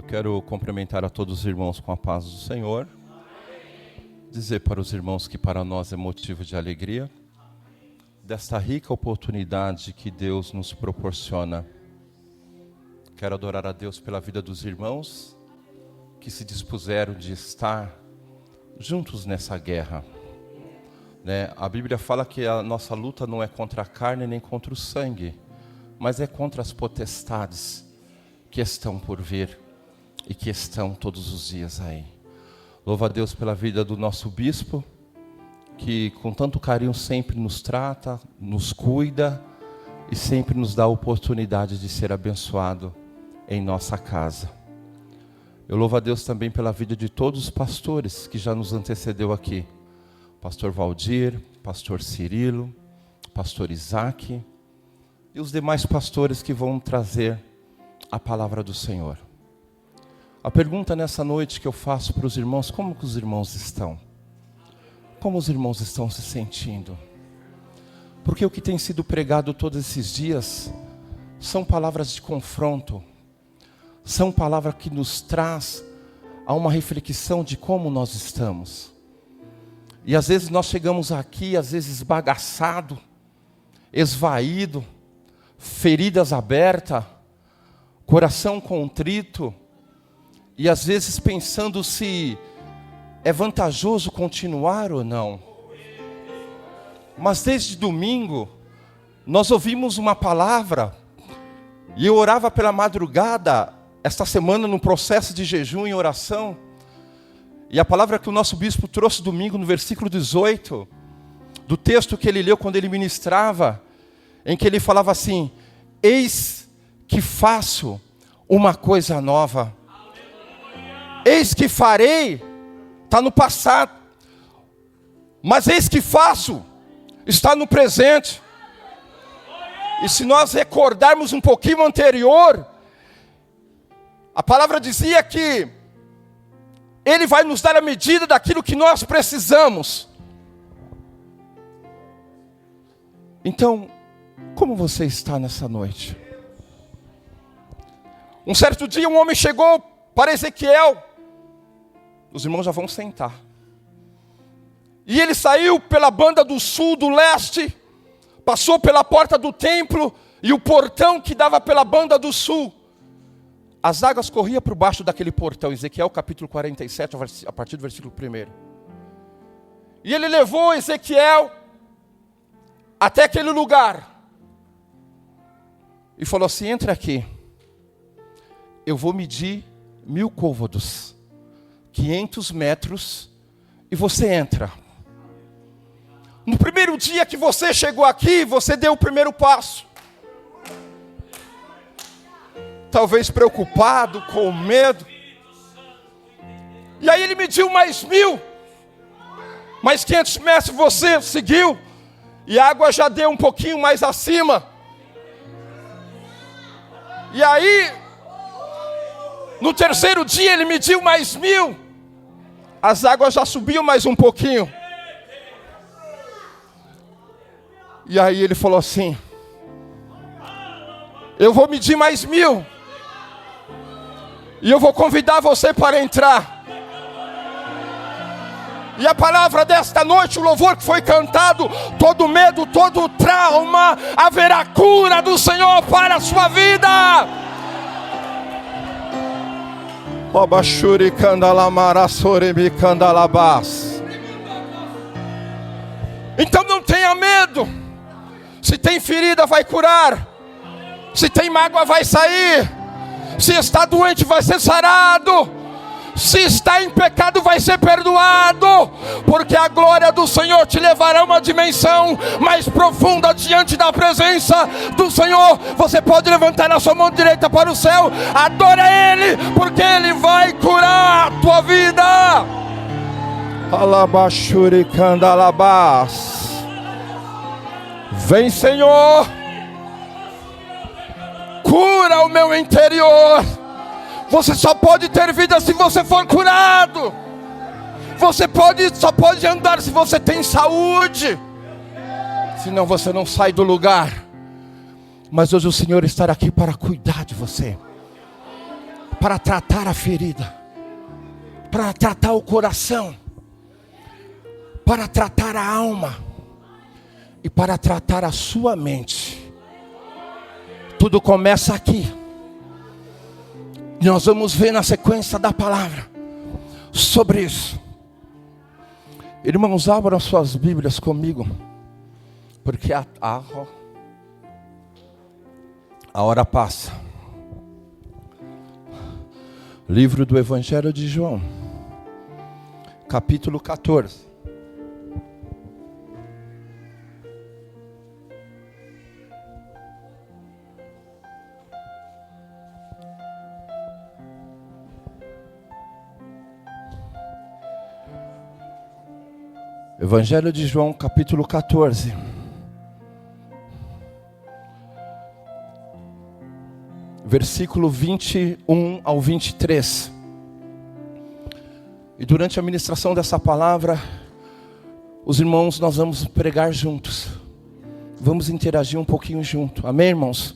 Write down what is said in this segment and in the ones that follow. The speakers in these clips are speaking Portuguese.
Quero cumprimentar a todos os irmãos com a paz do Senhor. Dizer para os irmãos que para nós é motivo de alegria, desta rica oportunidade que Deus nos proporciona. Quero adorar a Deus pela vida dos irmãos que se dispuseram de estar juntos nessa guerra. A Bíblia fala que a nossa luta não é contra a carne nem contra o sangue, mas é contra as potestades que estão por vir e que estão todos os dias aí. Louva a Deus pela vida do nosso bispo, que com tanto carinho sempre nos trata, nos cuida e sempre nos dá a oportunidade de ser abençoado em nossa casa. Eu louvo a Deus também pela vida de todos os pastores que já nos antecedeu aqui. Pastor Valdir, Pastor Cirilo, Pastor Isaac e os demais pastores que vão trazer a palavra do Senhor. A pergunta nessa noite que eu faço para os irmãos: como que os irmãos estão? Como os irmãos estão se sentindo? Porque o que tem sido pregado todos esses dias são palavras de confronto, são palavras que nos traz a uma reflexão de como nós estamos. E às vezes nós chegamos aqui, às vezes esbagaçado, esvaído, feridas abertas, coração contrito, e às vezes pensando se é vantajoso continuar ou não. Mas desde domingo, nós ouvimos uma palavra, e eu orava pela madrugada, esta semana no processo de jejum e oração, e a palavra que o nosso bispo trouxe domingo no versículo 18, do texto que ele leu quando ele ministrava, em que ele falava assim: eis que faço uma coisa nova. Eis que farei, está no passado. Mas eis que faço, está no presente. E se nós recordarmos um pouquinho anterior, a palavra dizia que Ele vai nos dar a medida daquilo que nós precisamos. Então, como você está nessa noite? Um certo dia um homem chegou para Ezequiel. Os irmãos já vão sentar. E ele saiu pela banda do sul, do leste, passou pela porta do templo e o portão que dava pela banda do sul. As águas corriam por baixo daquele portão. Ezequiel capítulo 47, a partir do versículo 1. E ele levou Ezequiel até aquele lugar. E falou assim: entre aqui. Eu vou medir 1000 côvados, 500 metros, e você entra. No primeiro dia que você chegou aqui, você deu o primeiro passo. Talvez preocupado, com medo. E aí ele mediu mais 1000, mais 500 metros, você seguiu, e a água já deu um pouquinho mais acima. E aí, no terceiro dia ele mediu mais 1000, as águas já subiam mais um pouquinho. E aí ele falou assim: eu vou medir mais 1000, e eu vou convidar você para entrar. E a palavra desta noite, o louvor que foi cantado, todo medo, todo trauma, haverá cura do Senhor para a sua vida. Então não tenha medo. Se tem ferida, vai curar. Se tem mágoa, vai sair. Se está doente, vai ser sarado. Se está em pecado, vai ser perdoado. Porque a glória do Senhor te levará a uma dimensão mais profunda diante da presença do Senhor. Você pode levantar a sua mão direita para o céu. Adora Ele, porque Ele vai curar a tua vida. Alabashurikandalabás. Vem, Senhor. Cura o meu interior. Você só pode ter vida se você for curado. Você só pode andar se você tem saúde. Senão você não sai do lugar. Mas hoje o Senhor estará aqui para cuidar de você. para tratar a ferida, para tratar o coração, para tratar a alma e para tratar a sua mente. Tudo começa aqui. Nós vamos ver na sequência da palavra sobre isso. Irmãos, abram suas Bíblias comigo, porque a hora passa. Livro do Evangelho de João, capítulo 14. Evangelho de João, capítulo 14. Versículo 21 ao 23. E durante a ministração dessa palavra, os irmãos, nós vamos pregar juntos. Vamos interagir um pouquinho junto. Amém, irmãos?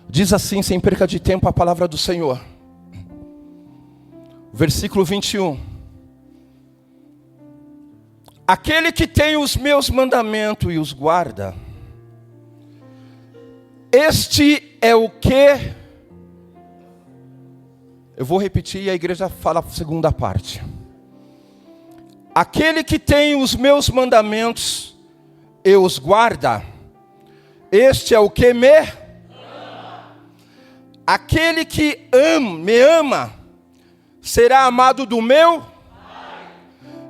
Diz assim, sem perca de tempo, a palavra do Senhor. Versículo 21. Aquele que tem os meus mandamentos e os guarda, este é o que... Eu vou repetir e a igreja fala a segunda parte. Aquele que tem os meus mandamentos e os guarda, este é o que me ama. Aquele que me ama, será amado do meu Pai.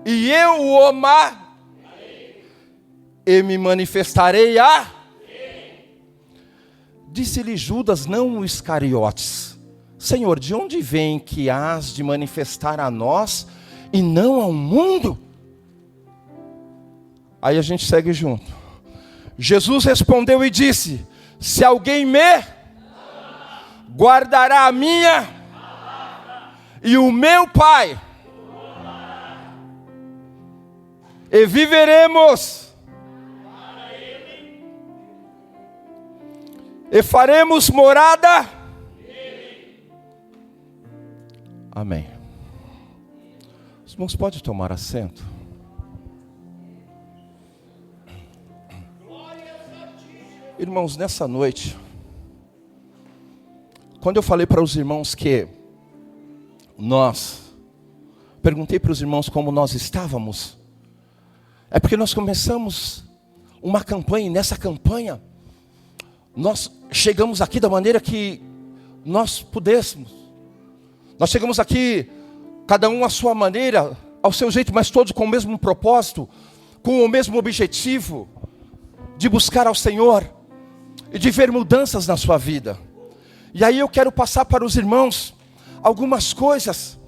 E eu o amarei e me manifestarei a... Disse-lhe Judas, não o Iscariotes: Senhor, de onde vem que hás de manifestar a nós e não ao mundo? Aí a gente segue junto. Jesus respondeu e disse: se alguém me guardará a minha e o meu Pai, e viveremos e faremos morada. Amém. Os irmãos podem tomar assento. Irmãos, nessa noite, quando eu falei para os irmãos que perguntei para os irmãos como nós estávamos, é porque nós começamos uma campanha, e nessa campanha nós chegamos aqui da maneira que nós pudéssemos. Nós chegamos aqui, cada um à sua maneira, ao seu jeito, mas todos com o mesmo propósito, com o mesmo objetivo, de buscar ao Senhor e de ver mudanças na sua vida. E aí eu quero passar para os irmãos algumas coisas,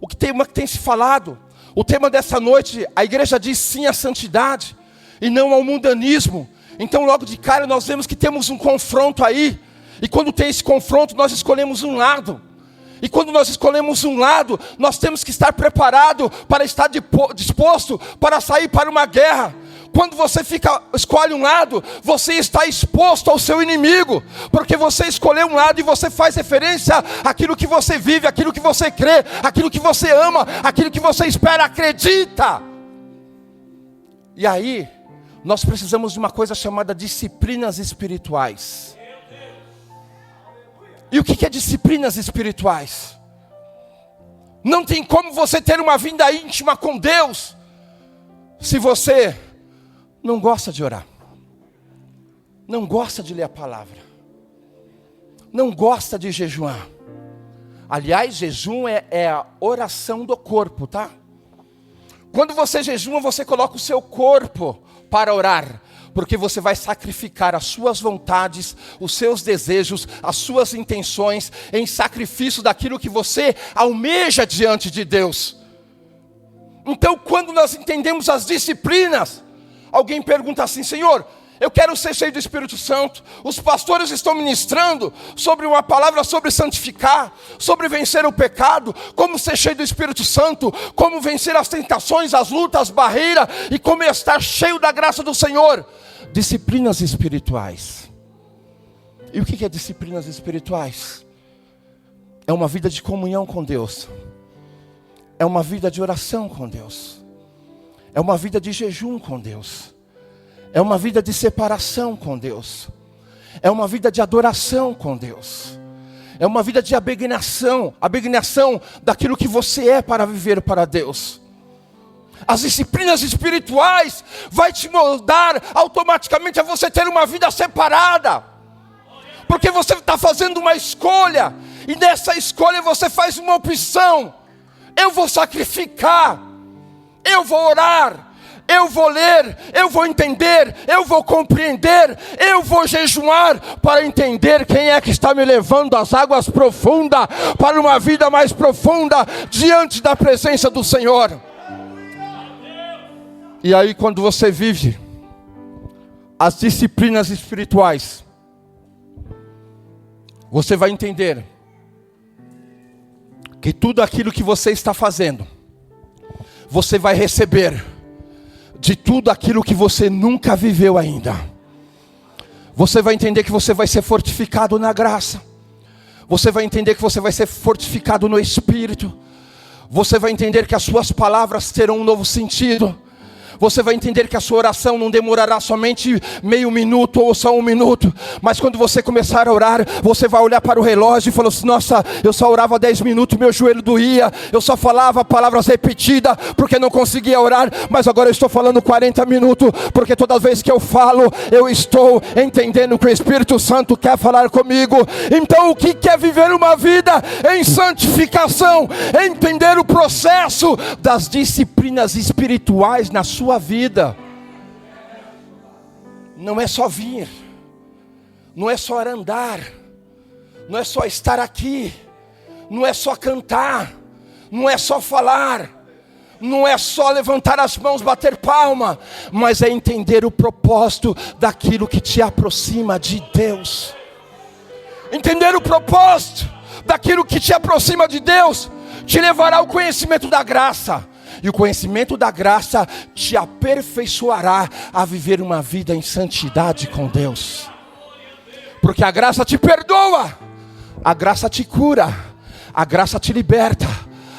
o tema que tem se falado. O tema dessa noite, a igreja diz sim à santidade e não ao mundanismo. Então logo de cara nós vemos que temos um confronto aí. E quando tem esse confronto, nós escolhemos um lado. E quando nós escolhemos um lado, nós temos que estar preparado para estar disposto para sair para uma guerra. Quando você escolhe um lado, você está exposto ao seu inimigo, porque você escolheu um lado e você faz referência àquilo que você vive, àquilo que você crê, àquilo que você ama, àquilo que você espera, acredita. E aí, nós precisamos de uma coisa chamada disciplinas espirituais. E o que é disciplinas espirituais? Não tem como você ter uma vida íntima com Deus se você não gosta de orar, não gosta de ler a palavra, não gosta de jejuar. Aliás, jejum é a oração do corpo, tá? Quando você jejuma, você coloca o seu corpo para orar, porque você vai sacrificar as suas vontades, os seus desejos, as suas intenções, em sacrifício daquilo que você almeja diante de Deus. Então, quando nós entendemos as disciplinas, alguém pergunta assim: Senhor, eu quero ser cheio do Espírito Santo. Os pastores estão ministrando sobre uma palavra sobre santificar, sobre vencer o pecado, como ser cheio do Espírito Santo, como vencer as tentações, as lutas, as barreiras e como estar cheio da graça do Senhor. Disciplinas espirituais. E o que é disciplinas espirituais? é uma vida de comunhão com Deus. É uma vida de oração com Deus. É uma vida de jejum com Deus. É uma vida de separação com Deus. É uma vida de adoração com Deus. É uma vida de abnegação daquilo que você é para viver para Deus. As disciplinas espirituais vai te moldar automaticamente a você ter uma vida separada. Porque você está fazendo uma escolha, e nessa escolha você faz uma opção. Eu vou sacrificar, eu vou orar, eu vou ler, eu vou entender, eu vou compreender, eu vou jejuar para entender quem é que está me levando às águas profundas, para uma vida mais profunda diante da presença do Senhor. E aí, quando você vive as disciplinas espirituais, você vai entender que tudo aquilo que você está fazendo, você vai receber de tudo aquilo que você nunca viveu ainda. Você vai entender que você vai ser fortificado na graça. Você vai entender que você vai ser fortificado no Espírito. Você vai entender que as suas palavras terão um novo sentido. Você vai entender que a sua oração não demorará somente meio minuto ou só um minuto. Mas quando você começar a orar, você vai olhar para o relógio e falar assim: nossa, eu só orava 10 minutos, meu joelho doía. Eu só falava palavras repetidas porque não conseguia orar. Mas agora eu estou falando 40 minutos, porque toda vez que eu falo, eu estou entendendo que o Espírito Santo quer falar comigo. Então o que é viver uma vida em santificação? É entender o processo das disciplinas espirituais na sua vida. Não é só vir, não é só andar, não é só estar aqui, não é só cantar, não é só falar, não é só levantar as mãos, bater palma, mas é entender o propósito daquilo que te aproxima de Deus. Entender o propósito daquilo que te aproxima de Deus te levará ao conhecimento da graça. E o conhecimento da graça te aperfeiçoará a viver uma vida em santidade com Deus. Porque a graça te perdoa, a graça te cura, a graça te liberta,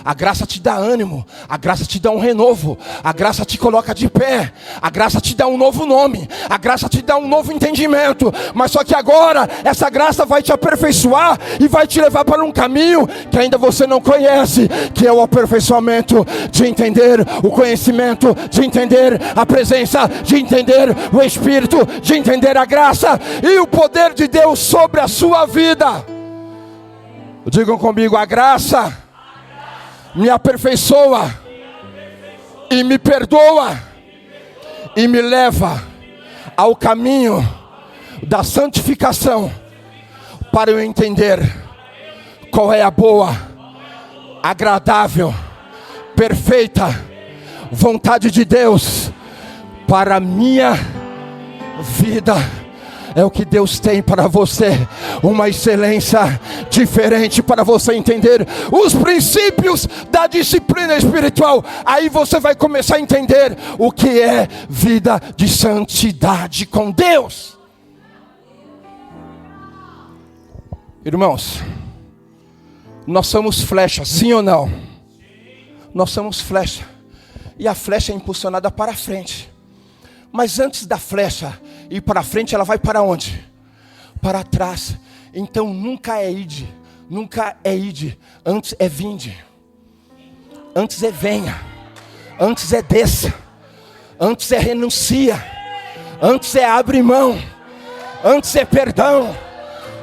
a graça te dá ânimo, a graça te dá um renovo, a graça te coloca de pé, a graça te dá um novo nome, a graça te dá um novo entendimento. Mas só que agora essa graça vai te aperfeiçoar e vai te levar para um caminho que ainda você não conhece, que é o aperfeiçoamento de entender o conhecimento, de entender a presença, de entender o Espírito, de entender a graça e o poder de Deus sobre a sua vida. Digam comigo: a graça me aperfeiçoa e me perdoa e me leva ao caminho da santificação, para eu entender qual é a boa, agradável, perfeita vontade de Deus para a minha vida. É o que Deus tem para você, uma excelência diferente para você entender os princípios da disciplina espiritual. Aí você vai começar a entender o que é vida de santidade com Deus. Irmãos, nós somos flecha, sim ou não? Nós somos flecha, e a flecha é impulsionada para frente. Mas antes da flecha ir para frente, ela vai para onde? Para trás. Então nunca é ide, nunca é ide, antes é vinde, antes é venha, antes é desça, antes é renuncia, antes é abre mão, antes é perdão,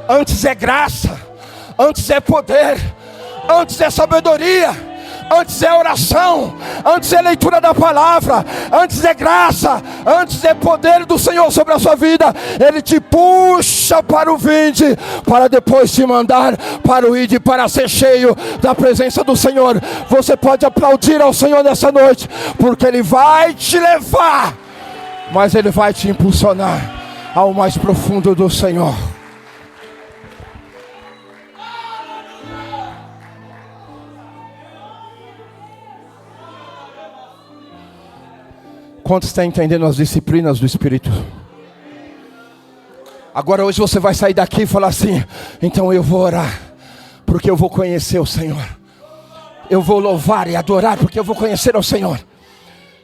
antes é graça, antes é poder, antes é sabedoria, antes é oração, antes é leitura da palavra, antes é graça, antes é poder do Senhor sobre a sua vida. Ele te puxa para o vinde, para depois te mandar para o ide, para ser cheio da presença do Senhor. Você pode aplaudir ao Senhor nessa noite, porque Ele vai te levar, mas Ele vai te impulsionar ao mais profundo do Senhor. Quantos estão entendendo as disciplinas do Espírito? Agora hoje você vai sair daqui e falar assim: então eu vou orar porque eu vou conhecer o Senhor. Eu vou louvar e adorar, porque eu vou conhecer o Senhor.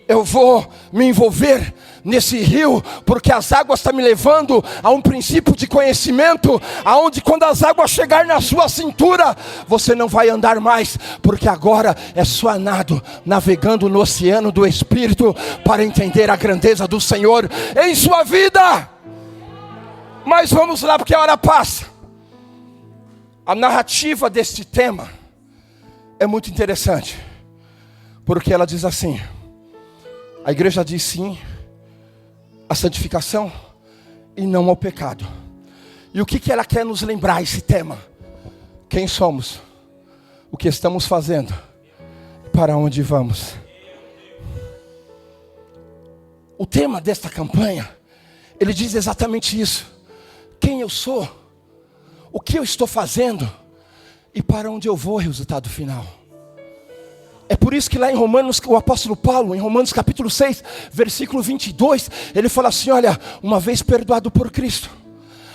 Eu vou me envolver nesse rio, porque as águas estão me levando a um princípio de conhecimento, aonde quando as águas chegarem na sua cintura, você não vai andar mais, porque agora é só nado, navegando no oceano do Espírito, para entender a grandeza do Senhor em sua vida. Mas vamos lá, porque a hora passa. A narrativa deste tema é muito interessante, porque ela diz assim: a igreja diz sim à santificação e não ao pecado. E o que ela quer nos lembrar, esse tema? Quem somos, o que estamos fazendo, para onde vamos. O tema desta campanha, ele diz exatamente isso: quem eu sou, o que eu estou fazendo e para onde eu vou, resultado final. É por isso que lá em Romanos, o apóstolo Paulo, em Romanos capítulo 6, versículo 22, ele fala assim: olha, uma vez perdoado por Cristo,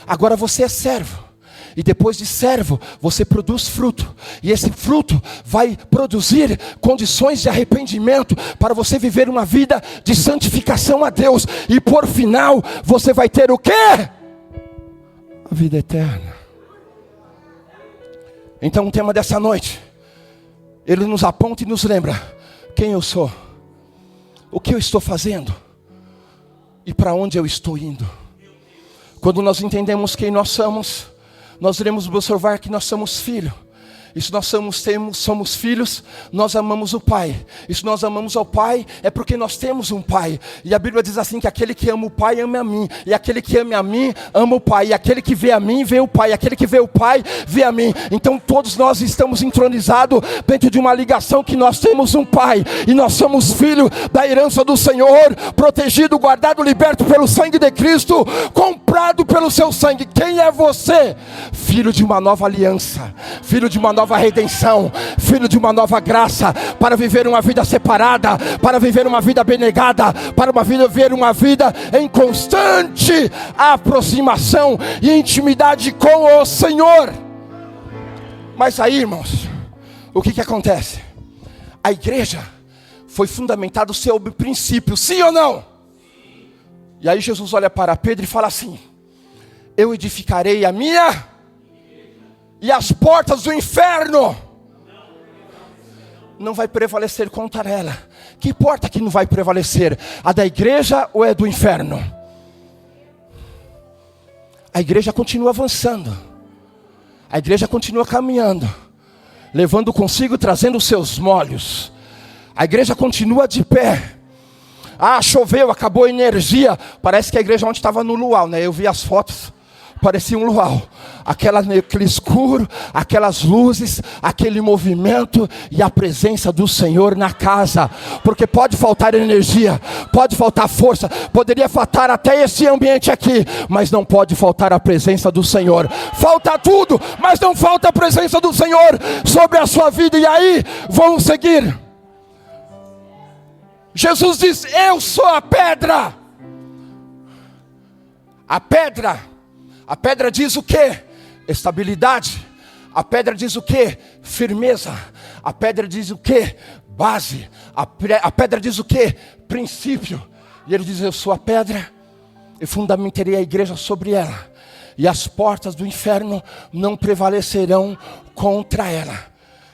agora você é servo. E depois de servo, você produz fruto. E esse fruto vai produzir condições de arrependimento para você viver uma vida de santificação a Deus. E por final, você vai ter o quê? A vida eterna. Então o tema dessa noite, ele nos aponta e nos lembra quem eu sou, o que eu estou fazendo e para onde eu estou indo. Quando nós entendemos quem nós somos, nós iremos observar que nós somos filhos. E se nós somos filhos, nós amamos o Pai. E se nós amamos ao Pai, é porque nós temos um Pai. E a Bíblia diz assim, que aquele que ama o Pai, ama a mim. E aquele que ama a mim, ama o Pai. E aquele que vê a mim, vê o Pai. E aquele que vê o Pai, vê a mim. Então todos nós estamos entronizados dentro de uma ligação que nós temos um Pai. E nós somos filhos da herança do Senhor, protegido, guardado, liberto pelo sangue de Cristo, comprado pelo seu sangue. Quem é você? Filho de uma nova aliança, filho de uma nova redenção, filho de uma nova graça, para viver uma vida separada, para viver uma vida abnegada, para viver uma vida em constante aproximação e intimidade com o Senhor. Mas aí, irmãos, o que acontece? A igreja foi fundamentada sobre princípios, sim ou não? E aí Jesus olha para Pedro e fala assim: eu edificarei a minha, e as portas do inferno não vai prevalecer contra ela. Que porta que não vai prevalecer? A da igreja ou é do inferno? A igreja continua avançando, a igreja continua caminhando, levando consigo, trazendo os seus molhos. A igreja continua de pé. Ah, choveu, acabou a energia. Parece que a igreja ontem estava no luau, né? Eu vi as fotos, parecia um luau. Aquele escuro, aquelas luzes, aquele movimento e a presença do Senhor na casa. Porque pode faltar energia, pode faltar força, poderia faltar até esse ambiente aqui, mas não pode faltar a presença do Senhor. Falta tudo, mas não falta a presença do Senhor sobre a sua vida. E aí, vamos seguir. Jesus diz: eu sou a pedra. A pedra diz o quê? Estabilidade. A pedra diz o quê? Firmeza. A pedra diz o quê? Base. A pedra diz o quê? Princípio. E ele diz: eu sou a pedra e fundamentarei a igreja sobre ela, e as portas do inferno não prevalecerão contra ela.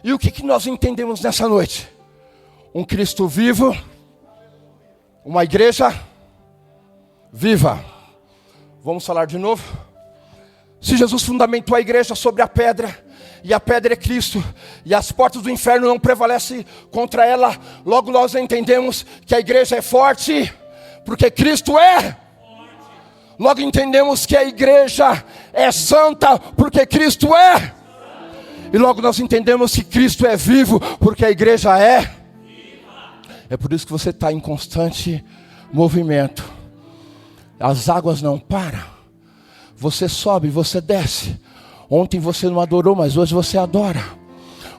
E o que nós entendemos nessa noite? Um Cristo vivo, uma igreja viva. Vamos falar de novo? Se Jesus fundamentou a igreja sobre a pedra, e a pedra é Cristo, e as portas do inferno não prevalecem contra ela, logo nós entendemos que a igreja é forte, porque Cristo é. Logo entendemos que a igreja é santa, porque Cristo é. E logo nós entendemos que Cristo é vivo, porque a igreja é. É por isso que você está em constante movimento. As águas não param. Você sobe, você desce. Ontem você não adorou, mas hoje você adora.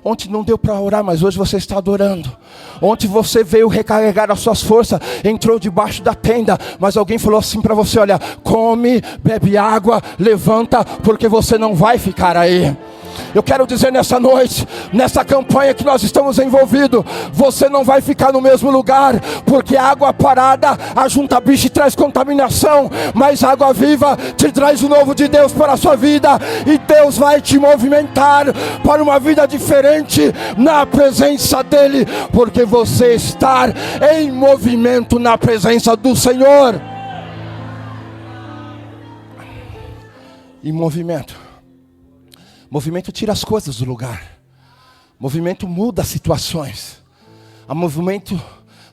Ontem não deu para orar, mas hoje você está adorando. Ontem você veio recarregar as suas forças, entrou debaixo da tenda, mas alguém falou assim para você: olha, come, bebe água, levanta, porque você não vai ficar aí. Eu quero dizer nessa noite, nessa campanha que nós estamos envolvidos, você não vai ficar no mesmo lugar, porque a água parada ajunta bicho e traz contaminação, mas a água viva te traz o novo de Deus para a sua vida, e Deus vai te movimentar para uma vida diferente na presença dEle, porque você está em movimento na presença do Senhor. E movimento tira as coisas do lugar. Movimento muda as situações. O movimento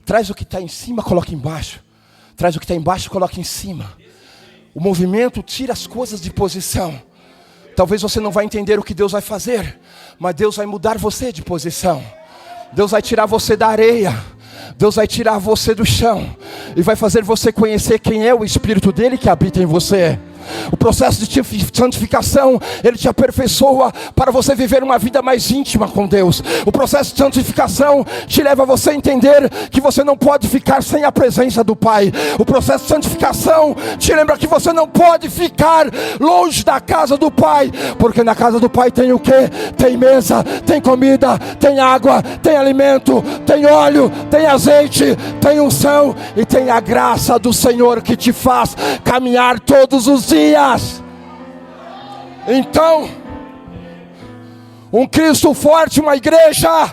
traz o que está em cima, coloca embaixo. Traz o que está embaixo, coloca em cima. O movimento tira as coisas de posição. Talvez você não vai entender o que Deus vai fazer, mas Deus vai mudar você de posição. Deus vai tirar você da areia. Deus vai tirar você do chão e vai fazer você conhecer quem é o Espírito dele que habita em você. O processo de santificação, ele te aperfeiçoa para você viver uma vida mais íntima com Deus. O processo de santificação te leva a você a entender que você não pode ficar sem a presença do Pai. O processo de santificação te lembra que você não pode ficar longe da casa do Pai, porque na casa do Pai tem o quê? Tem mesa, tem comida, tem água, tem alimento, tem óleo, tem azeite, tem unção e tem a graça do Senhor que te faz caminhar todos os dias. Então, um Cristo forte, uma igreja.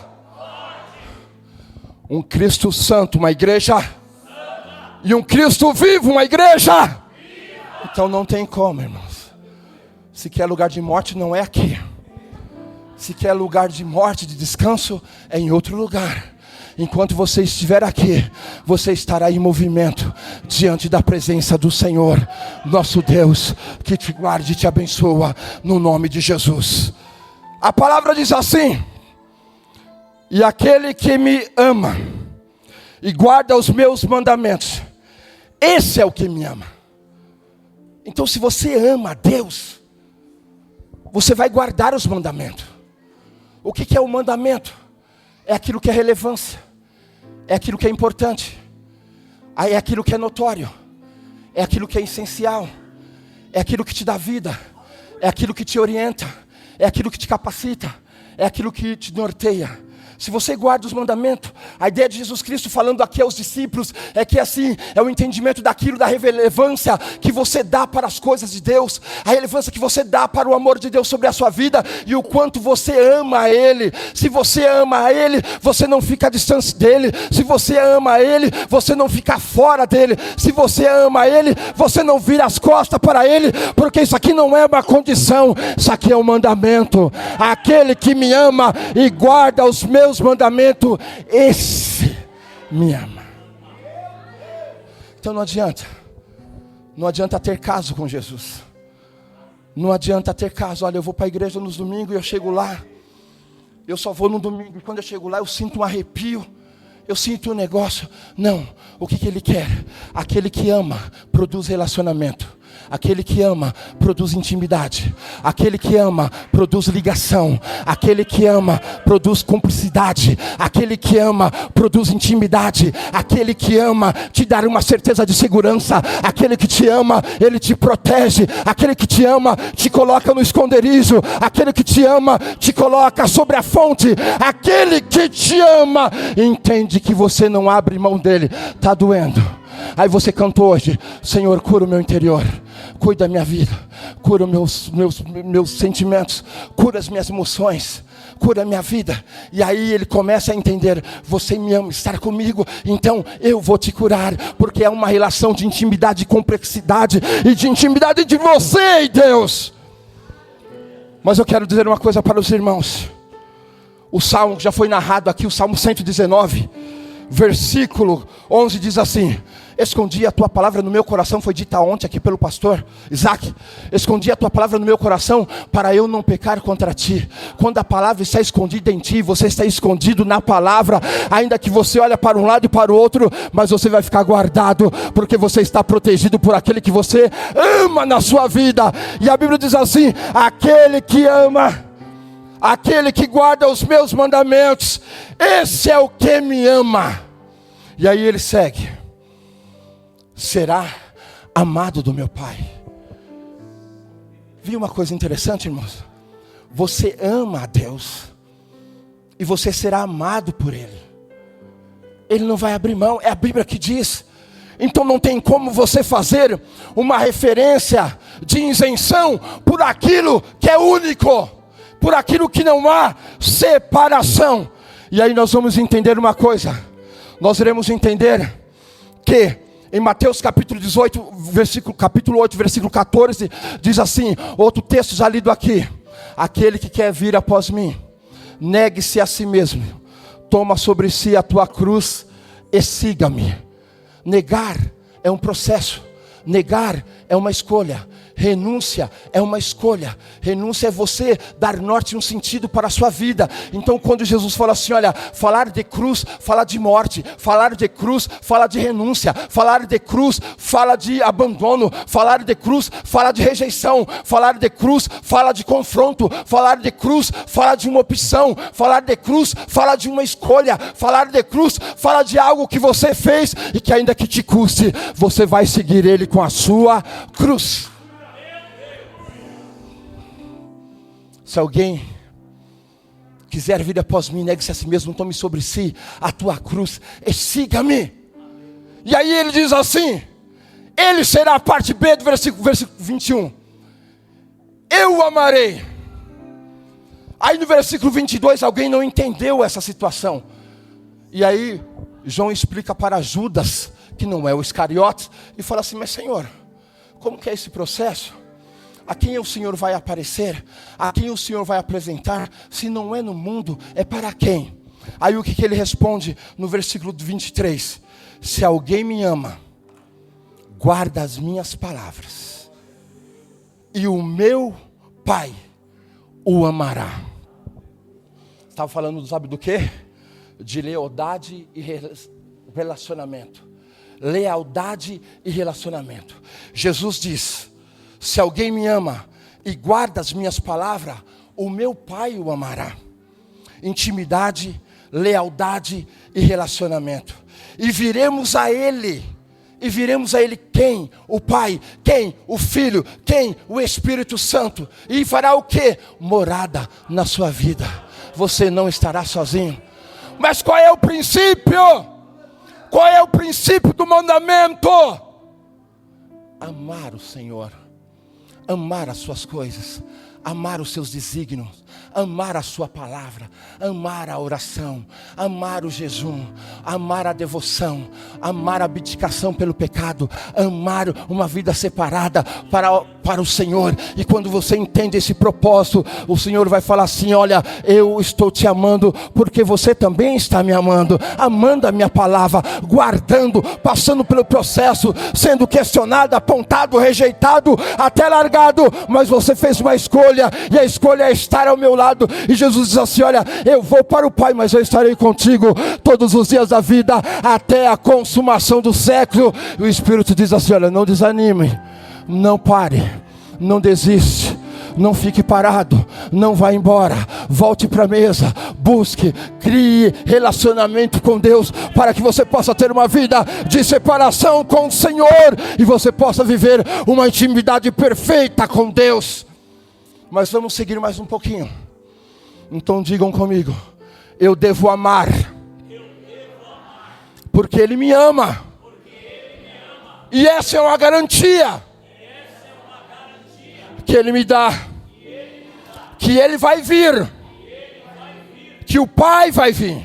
Um Cristo santo, uma igreja. E um Cristo vivo, uma igreja. Então não tem como, irmãos. Se quer lugar de morte, não é aqui. Se quer lugar de morte, de descanso, é em outro lugar. Enquanto você estiver aqui, você estará em movimento diante da presença do Senhor, nosso Deus, que te guarde e te abençoa no nome de Jesus. A palavra diz assim: e aquele que me ama e guarda os meus mandamentos, esse é o que me ama. Então, se você ama a Deus, você vai guardar os mandamentos. O que é o mandamento? É aquilo que é relevância. É aquilo que é importante. É aquilo que é notório. É aquilo que é essencial. É aquilo que te dá vida. É aquilo que te orienta. É aquilo que te capacita. É aquilo que te norteia. Se você guarda os mandamentos, a ideia de Jesus Cristo falando aqui aos discípulos é que assim, é o entendimento daquilo, da relevância que você dá para as coisas de Deus, a relevância que você dá para o amor de Deus sobre a sua vida e o quanto você ama Ele. Se você ama Ele, você não fica distante dEle. Se você ama Ele, você não fica fora dEle. Se você ama Ele, você não vira as costas para Ele, porque isso aqui não é uma condição, isso aqui é um mandamento. Aquele que me ama e guarda os meus mandamentos, esse me ama. Então não adianta ter caso com Jesus. Não adianta ter caso. Olha, eu vou para a igreja nos domingos e eu chego lá, eu só vou no domingo, e quando eu chego lá eu sinto um arrepio, eu sinto um negócio. Não, o que Ele quer? Aquele que ama produz relacionamento. Aquele que ama produz intimidade. Aquele que ama produz ligação. Aquele que ama produz cumplicidade. Aquele que ama produz intimidade. Aquele que ama te dá uma certeza de segurança. Aquele que te ama, ele te protege. Aquele que te ama te coloca no esconderijo. Aquele que te ama te coloca sobre a fonte. Aquele que te ama entende que você não abre mão dele. Está doendo. Aí você cantou hoje: Senhor, cura o meu interior, cuida da minha vida, cura meus sentimentos, cura as minhas emoções, cura a minha vida. E aí ele começa a entender: você me ama, estar comigo, então eu vou te curar, porque é uma relação de intimidade, de complexidade e de intimidade de você e Deus. Mas eu quero dizer uma coisa para os irmãos. O salmo que já foi narrado aqui, o Salmo 119, versículo 11 diz assim: escondi a tua palavra no meu coração, foi dita ontem aqui pelo pastor Isaac. Escondi a tua palavra no meu coração para eu não pecar contra ti. Quando a palavra está escondida em ti, você está escondido na palavra, ainda que você olhe para um lado e para o outro, mas você vai ficar guardado, porque você está protegido por aquele que você ama na sua vida. E a Bíblia diz assim: aquele que ama, aquele que guarda os meus mandamentos, esse é o que me ama. E aí ele segue: será amado do meu Pai. Viu uma coisa interessante, irmãos? você ama a Deus, e você será amado por Ele. Ele não vai abrir mão, é a Bíblia que diz. Então não tem como você fazer uma referência de isenção por aquilo que é único, por aquilo que não há separação. E aí nós vamos entender uma coisa. Nós iremos entender que em Mateus capítulo 18, capítulo 8, versículo 14, diz assim, outro texto já lido aqui: aquele que quer vir após mim, negue-se a si mesmo, toma sobre si a tua cruz e siga-me. Negar é um processo, negar é uma escolha, renúncia é uma escolha. Renúncia é você dar norte e um sentido para a sua vida. Então quando Jesus fala assim, olha, falar de cruz fala de morte, falar de cruz fala de renúncia, falar de cruz fala de abandono, falar de cruz fala de rejeição, falar de cruz fala de confronto, falar de cruz fala de uma opção, falar de cruz fala de uma escolha, falar de cruz fala de algo que você fez e que ainda que te custe, você vai seguir Ele com a sua cruz. Se alguém quiser vir após mim, negue-se a si mesmo, tome sobre si a tua cruz e siga-me. E aí ele diz assim, ele será a parte B do versículo 21. Eu o amarei. Aí no versículo 22, alguém não entendeu essa situação. E aí João explica para Judas, que não é o Iscariotes, e fala assim, mas Senhor, como que é esse processo? A quem o Senhor vai aparecer? A quem o Senhor vai apresentar? Se não é no mundo, é para quem? Aí o que ele responde no versículo 23? Se alguém me ama, guarda as minhas palavras, e o meu Pai o amará. Estava falando, sabe do quê? De lealdade e relacionamento. Lealdade e relacionamento. Jesus diz, se alguém me ama e guarda as minhas palavras, o meu Pai o amará. Intimidade, lealdade e relacionamento. E viremos a Ele. E viremos a Ele quem? O Pai. Quem? O Filho. Quem? O Espírito Santo. E fará o quê? Morada na sua vida. Você não estará sozinho. Mas qual é o princípio? Qual é o princípio do mandamento? Amar o Senhor. Amar as suas coisas, amar os seus desígnios, amar a sua palavra, amar a oração, amar o jejum, amar a devoção, amar a abdicação pelo pecado, amar uma vida separada para o Senhor. E quando você entende esse propósito, o Senhor vai falar assim, olha, eu estou te amando porque você também está me amando, amando a minha palavra, guardando, passando pelo processo, sendo questionado, apontado, rejeitado, até largado, mas você fez uma escolha, e a escolha é estar ao meu lado. E Jesus diz assim, olha, eu vou para o Pai, mas eu estarei contigo todos os dias da vida, até a consumação do século. E o Espírito diz assim, olha, não desanime, não pare, não desiste, não fique parado, não vá embora, volte para a mesa, busque, crie relacionamento com Deus, para que você possa ter uma vida de separação com o Senhor, e você possa viver uma intimidade perfeita com Deus. Mas vamos seguir mais um pouquinho. Então digam comigo, eu devo amar, porque Ele me ama, e essa é uma garantia que Ele me dá, que Ele vai vir, que o Pai vai vir,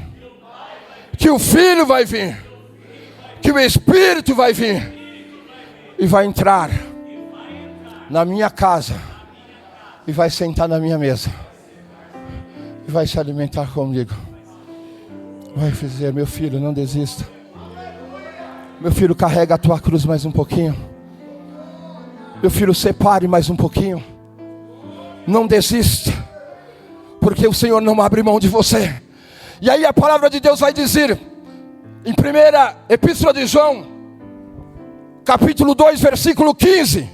que o Filho vai vir, que o Espírito vai vir, e vai entrar na minha casa, e vai sentar na minha mesa, e vai se alimentar comigo, vai dizer, meu filho, não desista, meu filho, carrega a tua cruz mais um pouquinho, meu filho, separe mais um pouquinho, não desista, porque o Senhor não abre mão de você. E aí a palavra de Deus vai dizer, em primeira epístola de João, capítulo 2, versículo 15,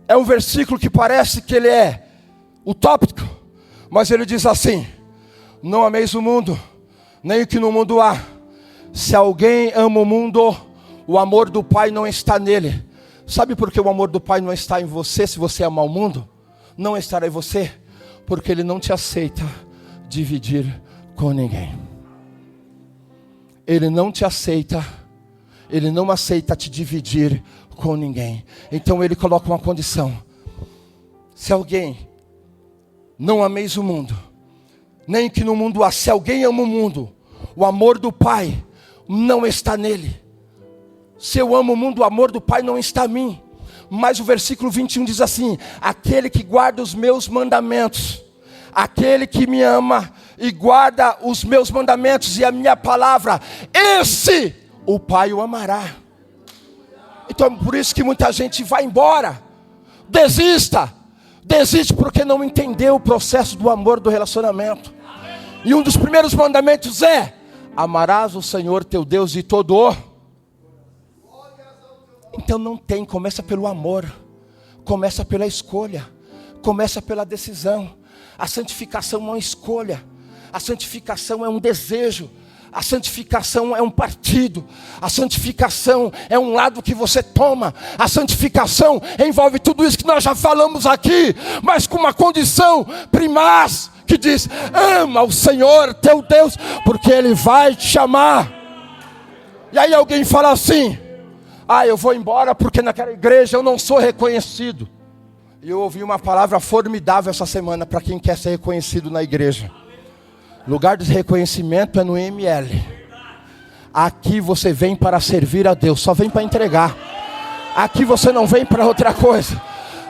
é um versículo que parece que ele é utópico, mas ele diz assim, não ameis o mundo, nem o que no mundo há. Se alguém ama o mundo, o amor do Pai não está nele. Sabe por que o amor do Pai não está em você? Se você amar o mundo, não estará em você, Porque Ele não te aceita dividir com ninguém. Ele não te aceita, Ele não aceita te dividir com ninguém. Então Ele coloca uma condição: se alguém não ameis o mundo, nem que no mundo há, se alguém ama o mundo, o amor do Pai não está nele. Se eu amo o mundo, o amor do Pai não está em mim. Mas o versículo 21 diz assim: aquele que guarda os meus mandamentos, aquele que me ama e guarda os meus mandamentos e a minha palavra, esse o Pai o amará. Então por isso que muita gente vai embora, desiste porque não entendeu o processo do amor, do relacionamento. E um dos primeiros mandamentos é: amarás o Senhor teu Deus de todo o... Então não tem, começa pelo amor, começa pela escolha, começa pela decisão. A santificação é uma escolha, a santificação é um desejo, a santificação é um partido, a santificação é um lado que você toma, a santificação envolve tudo isso que nós já falamos aqui, mas com uma condição primaz, que diz: ama o Senhor teu Deus, porque Ele vai te chamar. E aí alguém fala assim: eu vou embora porque naquela igreja eu não sou reconhecido. E eu ouvi uma palavra formidável essa semana para quem quer ser reconhecido na igreja. Lugar de reconhecimento é no ML. Aqui você vem para servir a Deus, só vem para entregar. Aqui você não vem para outra coisa.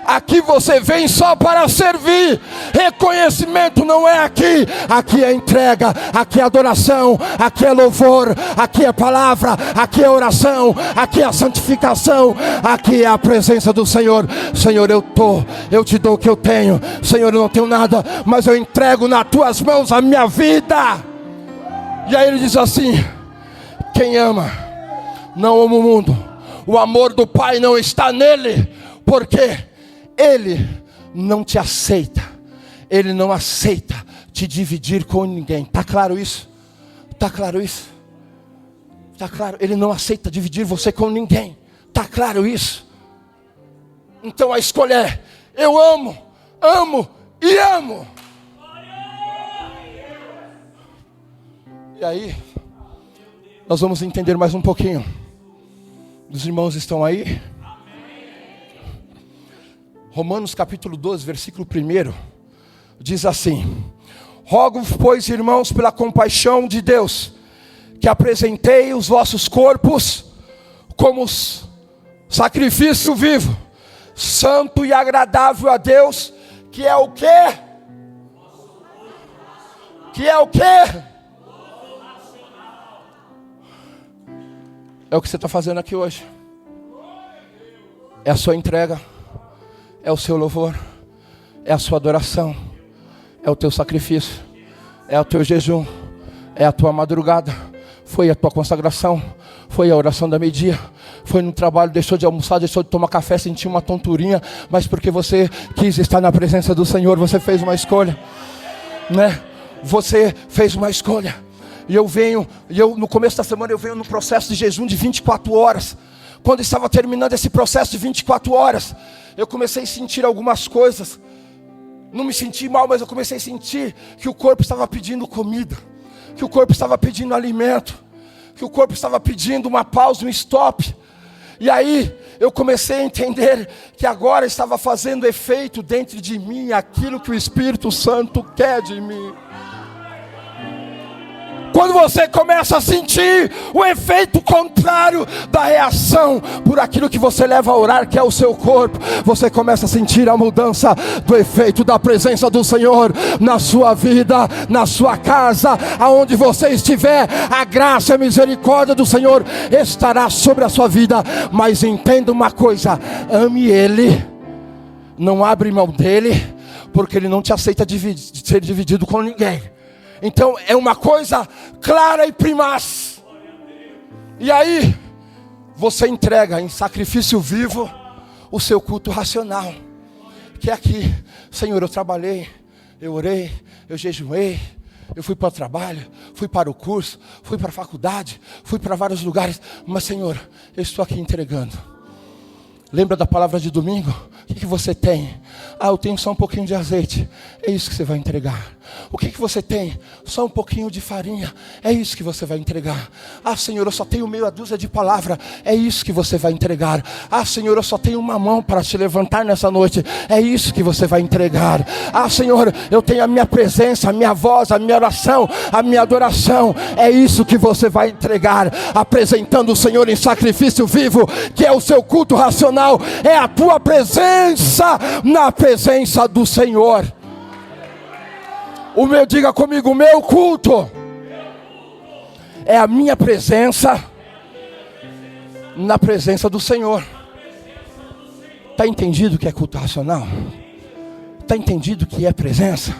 Aqui você vem só para servir. Reconhecimento não é aqui. Aqui é entrega, aqui é adoração, aqui é louvor, aqui é palavra, aqui é oração, aqui é a santificação, aqui é a presença do Senhor. Senhor, eu te dou o que eu tenho. Senhor, eu não tenho nada, mas eu entrego nas tuas mãos a minha vida. E aí ele diz assim: quem ama não ama o mundo, o amor do Pai não está nele, porque Ele não te aceita, Ele não aceita te dividir com ninguém. Está claro isso? Está claro isso? Está claro? Ele não aceita dividir você com ninguém. Está claro isso? Então a escolha é: eu amo e amo. E aí nós vamos entender mais um pouquinho. Os irmãos estão aí? Romanos capítulo 12, versículo 1, diz assim: rogo, pois, irmãos, pela compaixão de Deus, que apresentei os vossos corpos como sacrifício vivo, santo e agradável a Deus, que é o quê? Que é o quê? É o que você está fazendo aqui hoje. É a sua entrega, é o seu louvor, é a sua adoração, é o teu sacrifício, é o teu jejum, é a tua madrugada, foi a tua consagração, foi a oração da meio-dia, foi no trabalho, deixou de almoçar, deixou de tomar café, sentiu uma tonturinha, mas porque você quis estar na presença do Senhor, você fez uma escolha, né? Você fez uma escolha. E eu no começo da semana eu venho no processo de jejum de 24 horas. Quando estava terminando esse processo de 24 horas, eu comecei a sentir algumas coisas. Não me senti mal, mas eu comecei a sentir que o corpo estava pedindo comida, que o corpo estava pedindo alimento, que o corpo estava pedindo uma pausa, um stop. E aí eu comecei a entender que agora estava fazendo efeito dentro de mim aquilo que o Espírito Santo quer de mim. Quando você começa a sentir o efeito contrário da reação por aquilo que você leva a orar, que é o seu corpo, você começa a sentir a mudança do efeito da presença do Senhor na sua vida, na sua casa, aonde você estiver. A graça e a misericórdia do Senhor estará sobre a sua vida. Mas entenda uma coisa: ame Ele, não abre mão dEle, porque Ele não te aceita ser dividido com ninguém. Então é uma coisa clara e primaz. E aí você entrega em sacrifício vivo o seu culto racional, que é aqui: Senhor, eu trabalhei, eu orei, eu jejuei, eu fui para o trabalho, fui para o curso, fui para a faculdade, fui para vários lugares, mas Senhor, eu estou aqui entregando. Lembra da palavra de domingo? O que você tem? Eu tenho só um pouquinho de azeite. É isso que você vai entregar. O que você tem? Só um pouquinho de farinha. É isso que você vai entregar. Senhor, eu só tenho meia dúzia de palavra. É isso que você vai entregar. Senhor, eu só tenho uma mão para te levantar nessa noite. É isso que você vai entregar. Senhor, eu tenho a minha presença, a minha voz, a minha oração, a minha adoração. É isso que você vai entregar. Apresentando o Senhor em sacrifício vivo, que é o seu culto racional. É a tua presença na presença do Senhor. Diga comigo, o meu culto é a minha presença na presença do Senhor. Está entendido o que é culto racional? Está entendido o que é presença?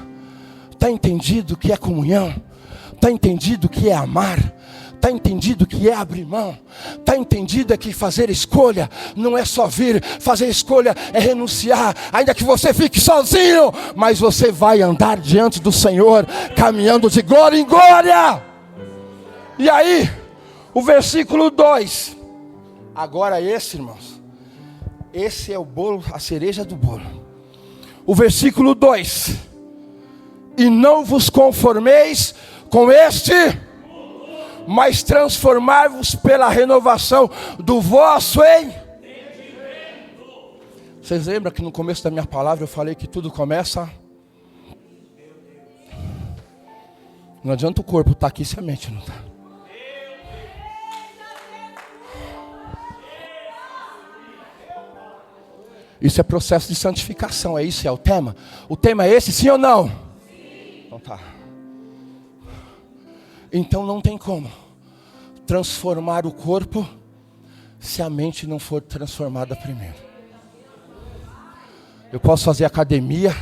Está entendido o que é comunhão? Está entendido o que é amar? Está entendido que é abrir mão? Está entendido que fazer escolha não é só vir, fazer escolha é renunciar, ainda que você fique sozinho, mas você vai andar diante do Senhor, caminhando de glória em glória. E aí, o versículo 2, agora esse, irmãos, esse é o bolo, a cereja do bolo. O versículo 2, e não vos conformeis com este, mas transformai-vos pela renovação do vosso entendimento. Vocês lembram que no começo da minha palavra eu falei que tudo começa? Não adianta o corpo estar aqui se a mente não está. Isso é processo de santificação, é isso, é o tema? O tema é esse, sim ou não? Sim. Então tá. Então não tem como transformar o corpo se a mente não for transformada primeiro. Eu posso fazer academia,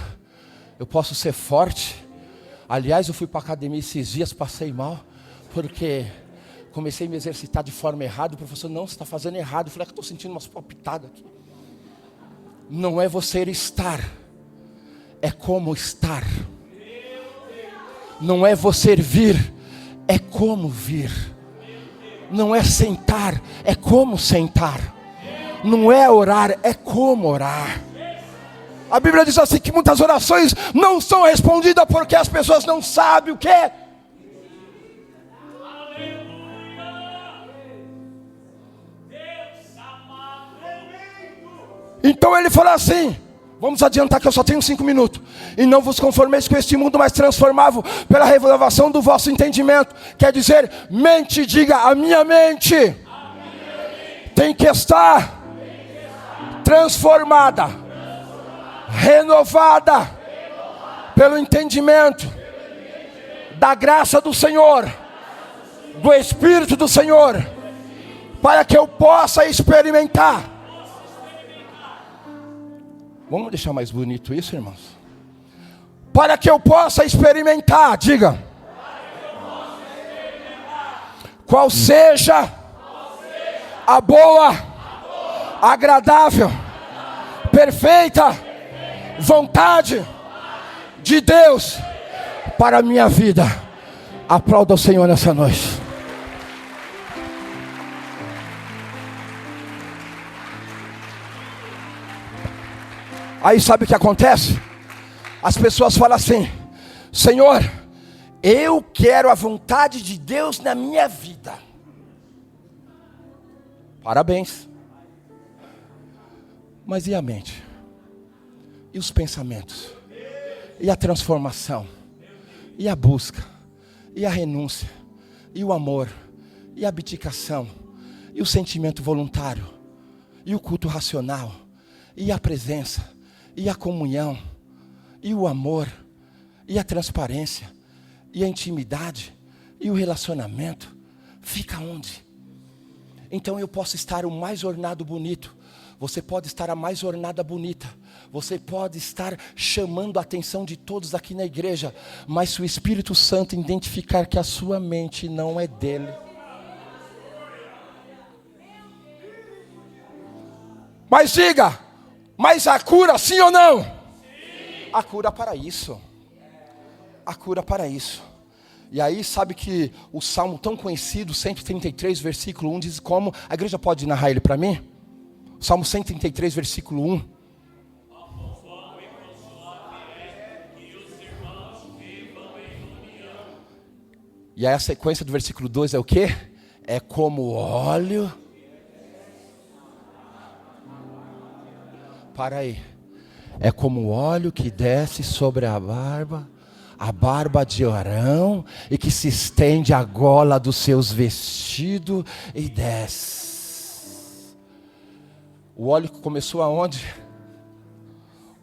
eu posso ser forte. Aliás, eu fui para a academia esses dias, passei mal, porque comecei a me exercitar de forma errada. O professor, não, você está fazendo errado. Eu falei, estou sentindo umas palpitadas aqui. Não é você estar, é como estar. Não é você vir, é como vir. Não é sentar, é como sentar. Não é orar, é como orar. A Bíblia diz assim que muitas orações não são respondidas porque as pessoas não sabem o que é. Então ele fala assim, vamos adiantar que eu só tenho 5 minutos. E não vos conformeis com este mundo, mas transformai-vos pela revelação do vosso entendimento. Quer dizer, mente, diga, a minha mente tem que estar transformada, renovada pelo entendimento da graça do Senhor, do Espírito do Senhor, para que eu possa experimentar. Vamos deixar mais bonito isso, irmãos? Para que eu possa experimentar, diga. Qual seja a boa, agradável, perfeita vontade de Deus para a minha vida. Aplauda o Senhor nessa noite. Aí sabe o que acontece? As pessoas falam assim: Senhor, eu quero a vontade de Deus na minha vida. Parabéns. Mas e a mente? E os pensamentos? E a transformação? E a busca? E a renúncia? E o amor? E a abdicação? E o sentimento voluntário? E o culto racional? E a presença? E a comunhão? E o amor? E a transparência? E a intimidade? E o relacionamento? Fica onde? Então eu posso estar o mais ornado bonito, você pode estar a mais ornada bonita, você pode estar chamando a atenção de todos aqui na igreja, mas se o Espírito Santo identificar que a sua mente não é dele, mas diga, mas a cura sim ou não? Sim. A cura para isso. A cura para isso. E aí sabe que o salmo tão conhecido, 133, versículo 1, diz como, a igreja pode narrar ele para mim? Salmo 133, versículo 1. E aí a sequência do versículo 2 é o quê? É como óleo. Para aí. É como óleo que desce sobre a barba de Arão, e que se estende à gola dos seus vestidos e desce. O óleo começou aonde?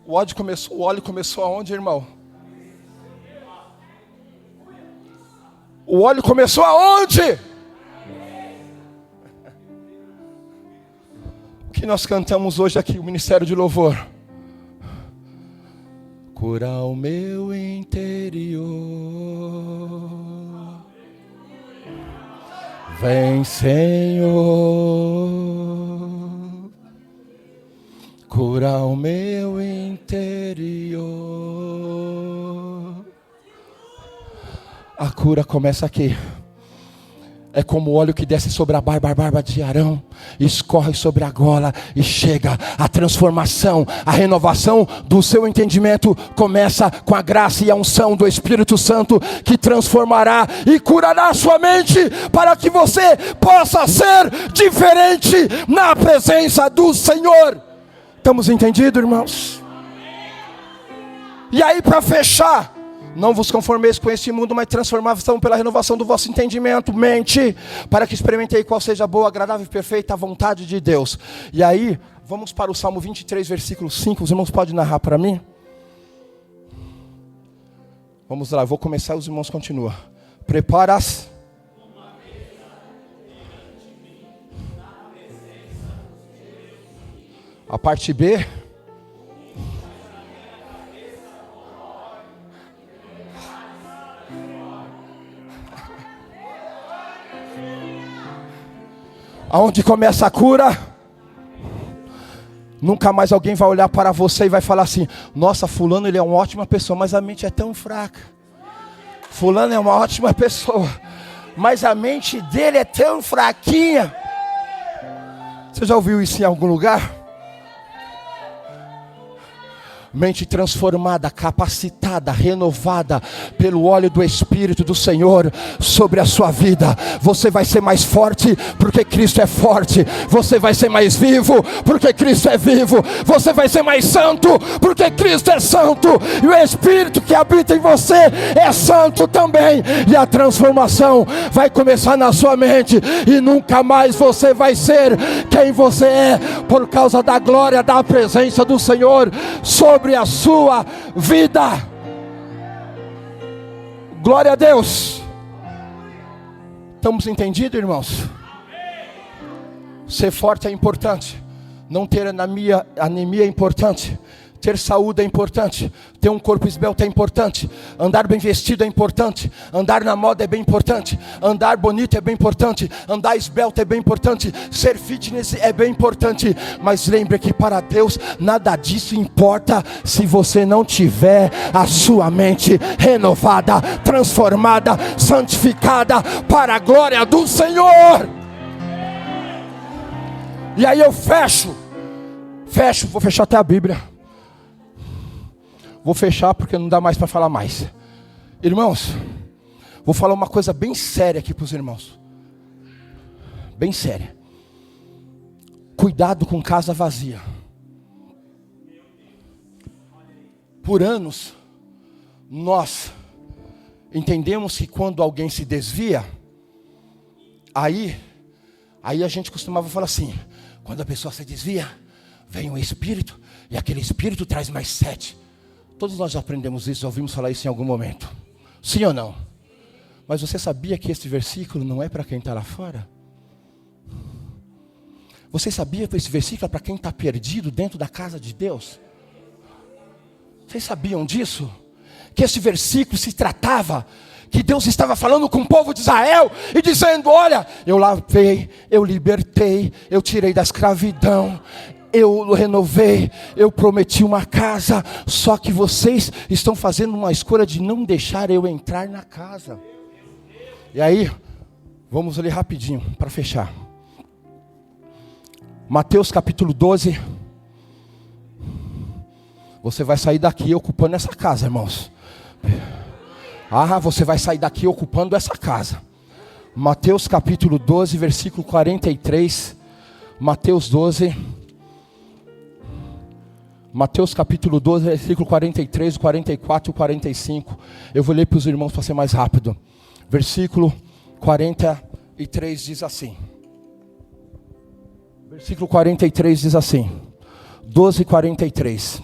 O óleo começou aonde, irmão? O óleo começou aonde? O que nós cantamos hoje aqui, o Ministério de Louvor. Cura o meu interior. Vem, Senhor. Cura o meu interior. A cura começa aqui. É como o óleo que desce sobre a barba de Arão, escorre sobre a gola e chega. A transformação, a renovação do seu entendimento começa com a graça e a unção do Espírito Santo, que transformará e curará a sua mente, para que você possa ser diferente na presença do Senhor. Estamos entendidos, irmãos? E aí, para fechar, não vos conformeis com este mundo, mas transformação pela renovação do vosso entendimento, mente, para que experimentei qual seja a boa, agradável e perfeita vontade de Deus. E aí, vamos para o Salmo 23, versículo 5. Os irmãos podem narrar para mim? Vamos lá, eu vou começar e os irmãos continuam. Preparas. A parte B. Aonde começa a cura, nunca mais alguém vai olhar para você e vai falar assim: nossa, fulano ele é uma ótima pessoa, mas a mente é tão fraca. Fulano é uma ótima pessoa, mas a mente dele é tão fraquinha. Você já ouviu isso em algum lugar? Mente transformada, capacitada, renovada pelo óleo do Espírito do Senhor sobre a sua vida. Você vai ser mais forte porque Cristo é forte. Você vai ser mais vivo porque Cristo é vivo. Você vai ser mais santo porque Cristo é santo. E o Espírito que habita em você é santo também. E a transformação vai começar na sua mente. E nunca mais você vai ser quem você é, por causa da glória, da presença do Senhor sobre a sua vida. Glória a Deus. Estamos entendidos, irmãos? Ser forte é importante. Não ter anemia é importante. Ter saúde é importante. Ter um corpo esbelto é importante. Andar bem vestido é importante. Andar na moda é bem importante. Andar bonito é bem importante. Andar esbelto é bem importante. Ser fitness é bem importante. Mas lembre que para Deus nada disso importa se você não tiver a sua mente renovada, transformada, santificada para a glória do Senhor. E aí eu fecho, vou fechar até a Bíblia. Vou fechar porque não dá mais para falar mais. Irmãos, vou falar uma coisa bem séria aqui para os irmãos. Bem séria. Cuidado com casa vazia. Por anos, nós entendemos que quando alguém se desvia, aí a gente costumava falar assim: quando a pessoa se desvia, vem um espírito, e aquele espírito traz mais 7. Todos nós já aprendemos isso, já ouvimos falar isso em algum momento. Sim ou não? Mas você sabia que este versículo não é para quem está lá fora? Você sabia que esse versículo é para quem está perdido dentro da casa de Deus? Vocês sabiam disso? Que esse versículo se tratava que Deus estava falando com o povo de Israel e dizendo: olha, eu lavei, eu libertei, eu tirei da escravidão, eu renovei, eu prometi uma casa, só que vocês estão fazendo uma escolha de não deixar eu entrar na casa. E aí, vamos ler rapidinho para fechar. Mateus capítulo 12. Você vai sair daqui ocupando essa casa, irmãos. Você vai sair daqui ocupando essa casa. Mateus capítulo 12, versículo 43. Mateus 12. Mateus capítulo 12, versículo 43, 44 e 45. Eu vou ler para os irmãos para ser mais rápido. Versículo 43 diz assim. Versículo 43 diz assim. 12, 43.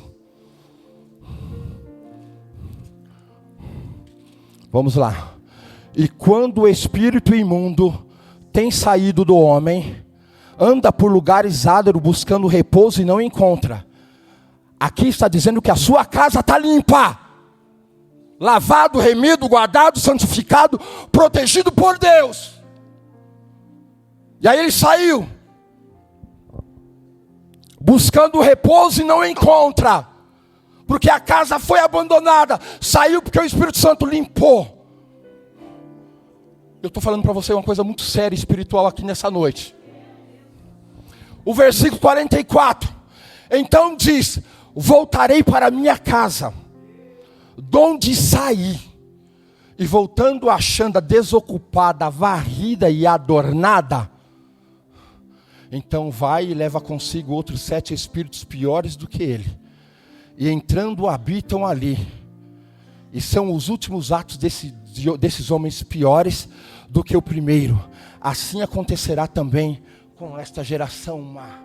Vamos lá. E quando o espírito imundo tem saído do homem, anda por lugares áridos buscando repouso e não encontra. Aqui está dizendo que a sua casa está limpa, lavado, remido, guardado, santificado, protegido por Deus. E aí ele saiu, buscando repouso e não encontra, porque a casa foi abandonada. Saiu porque o Espírito Santo limpou. Eu estou falando para você uma coisa muito séria, espiritual aqui nessa noite. O versículo 44. Então diz: voltarei para minha casa, donde saí, e voltando achando-a desocupada, varrida e adornada, então vai e leva consigo outros 7 espíritos piores do que ele, e entrando habitam ali. E são os últimos atos desses homens piores do que o primeiro. Assim acontecerá também com esta geração má.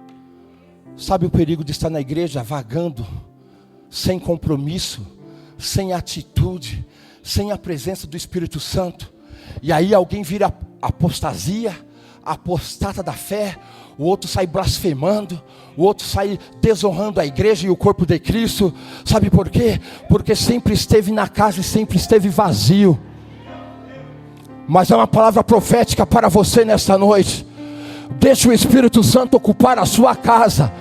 Sabe o perigo de estar na igreja vagando, sem compromisso, sem atitude, sem a presença do Espírito Santo? E aí alguém vira apostasia, apostata da fé, o outro sai blasfemando, o outro sai desonrando a igreja e o corpo de Cristo. Sabe por quê? Porque sempre esteve na casa e sempre esteve vazio. Mas é uma palavra profética para você nesta noite. Deixe o Espírito Santo ocupar a sua casa.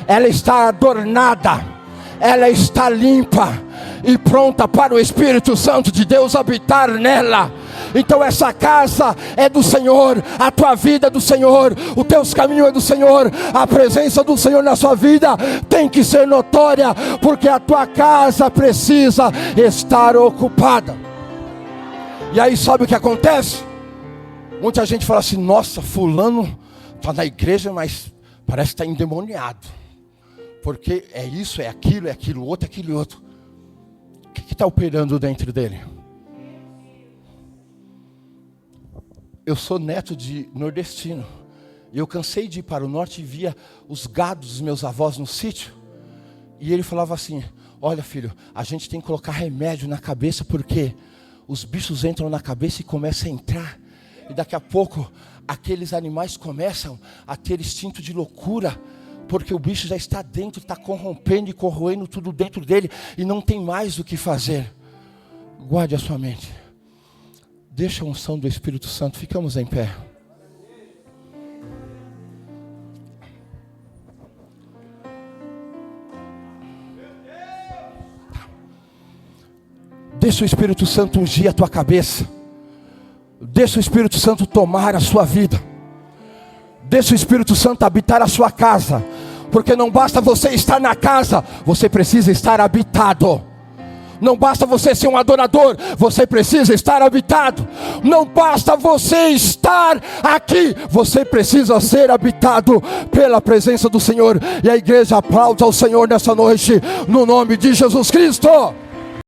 Ela está adornada, ela está limpa e pronta para o Espírito Santo de Deus habitar nela. Então essa casa é do Senhor, a tua vida é do Senhor, o teu caminho é do Senhor, a presença do Senhor na sua vida tem que ser notória, porque a tua casa precisa estar ocupada. E aí sabe o que acontece? Muita gente fala assim: nossa, fulano está na igreja, mas parece que está endemoniado, porque é isso, é aquilo outro, é aquilo outro. O que está operando dentro dele? Eu sou neto de nordestino, e eu cansei de ir para o norte e via os gados dos meus avós no sítio, e ele falava assim: olha filho, a gente tem que colocar remédio na cabeça, porque os bichos entram na cabeça e começam a entrar, e daqui a pouco aqueles animais começam a ter instinto de loucura, porque o bicho já está dentro, está corrompendo e corroendo tudo dentro dele, e não tem mais o que fazer. Guarde a sua mente. Deixa a unção do Espírito Santo. Ficamos em pé. Deixa o Espírito Santo ungir a tua cabeça. Deixa o Espírito Santo tomar a sua vida. Deixa o Espírito Santo habitar a sua casa. Porque não basta você estar na casa, você precisa estar habitado. Não basta você ser um adorador, você precisa estar habitado. Não basta você estar aqui, você precisa ser habitado pela presença do Senhor. E a igreja aplaude ao Senhor nessa noite, no nome de Jesus Cristo.